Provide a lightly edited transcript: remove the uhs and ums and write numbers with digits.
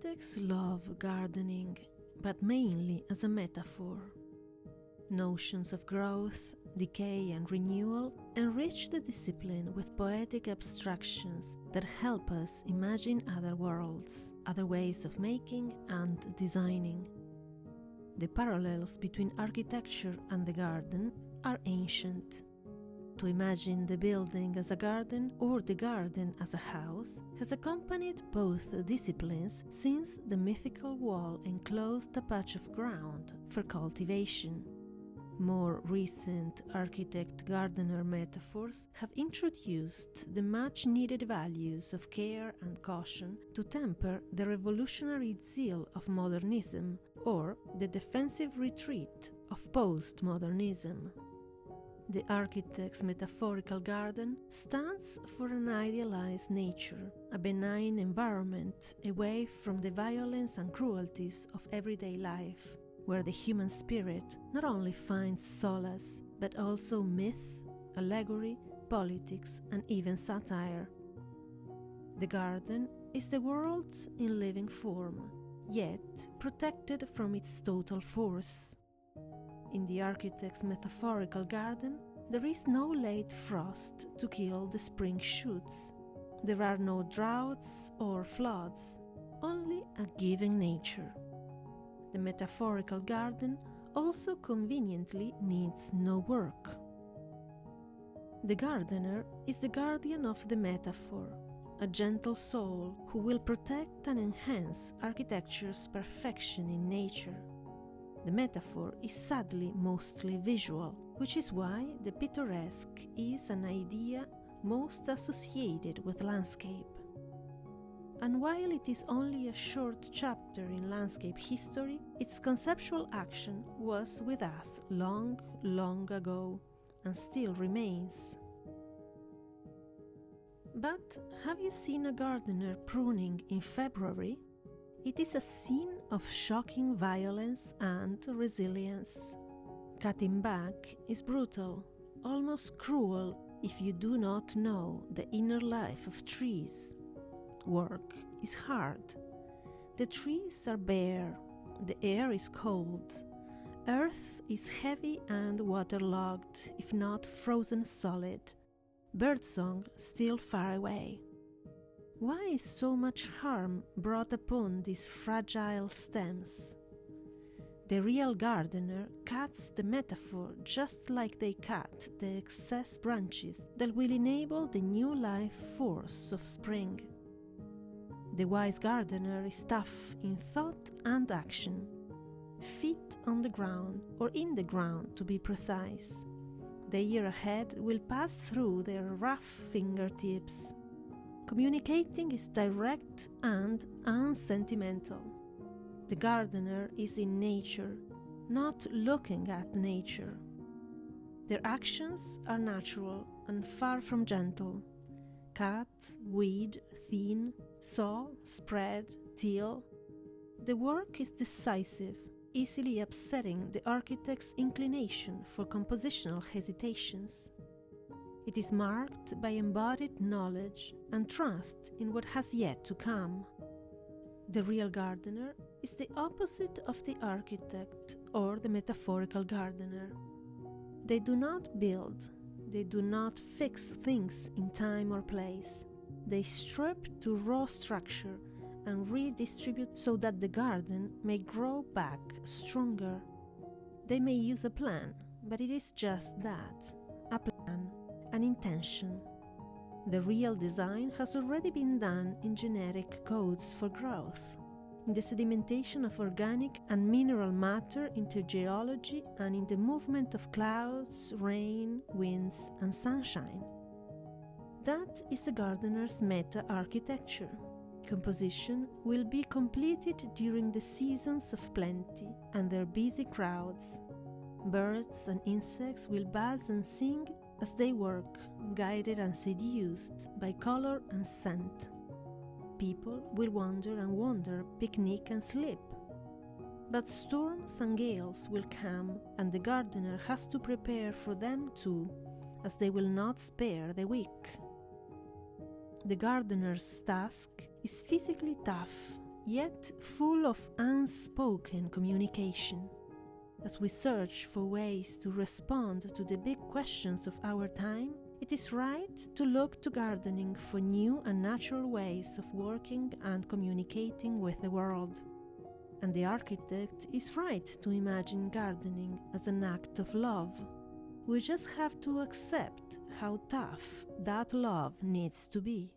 Architects love gardening, but mainly as a metaphor. Notions of growth, decay and renewal enrich the discipline with poetic abstractions that help us imagine other worlds, other ways of making and designing. The parallels between architecture and the garden are ancient. To imagine the building as a garden or the garden as a house has accompanied both disciplines since the mythical wall enclosed a patch of ground for cultivation. More recent architect-gardener metaphors have introduced the much-needed values of care and caution to temper the revolutionary zeal of modernism or the defensive retreat of postmodernism. The architect's metaphorical garden stands for an idealized nature, a benign environment away from the violence and cruelties of everyday life, where the human spirit not only finds solace, but also myth, allegory, politics, and even satire. The garden is the world in living form, yet protected from its total force. In the architect's metaphorical garden, there is no late frost to kill the spring shoots. There are no droughts or floods, only a giving nature. The metaphorical garden also conveniently needs no work. The gardener is the guardian of the metaphor, a gentle soul who will protect and enhance architecture's perfection in nature. The metaphor is sadly mostly visual, which is why the picturesque is an idea most associated with landscape. And while it is only a short chapter in landscape history, its conceptual action was with us long, long ago, and still remains. But have you seen a gardener pruning in February? It is a scene of shocking violence and resilience. Cutting back is brutal, almost cruel if you do not know the inner life of trees. Work is hard. The trees are bare, the air is cold, earth is heavy and waterlogged, if not frozen solid, birdsong still far away. Why is so much harm brought upon these fragile stems? The real gardener cuts the metaphor just like they cut the excess branches that will enable the new life force of spring. The wise gardener is tough in thought and action, feet on the ground, or in the ground to be precise. The year ahead will pass through their rough fingertips. Communicating is direct and unsentimental. The gardener is in nature, not looking at nature. Their actions are natural and far from gentle. Cut, weed, thin, sow, spread, till. The work is decisive, easily upsetting the architect's inclination for compositional hesitations. It is marked by embodied knowledge and trust in what has yet to come. The real gardener is the opposite of the architect or the metaphorical gardener. They do not build. They do not fix things in time or place. They strip to raw structure and redistribute so that the garden may grow back stronger. They may use a plan, but it is just that, a plan, an intention. The real design has already been done in generic codes for growth, in the sedimentation of organic and mineral matter into geology and in the movement of clouds, rain, winds, and sunshine. That is the gardener's meta-architecture. Composition will be completed during the seasons of plenty and their busy crowds. Birds and insects will buzz and sing as they work, guided and seduced by color and scent. People will wander and wander, picnic and sleep. But storms and gales will come, and the gardener has to prepare for them too, as they will not spare the weak. The gardener's task is physically tough, yet full of unspoken communication. As we search for ways to respond to the big questions of our time, it is right to look to gardening for new and natural ways of working and communicating with the world. And the architect is right to imagine gardening as an act of love. We just have to accept how tough that love needs to be.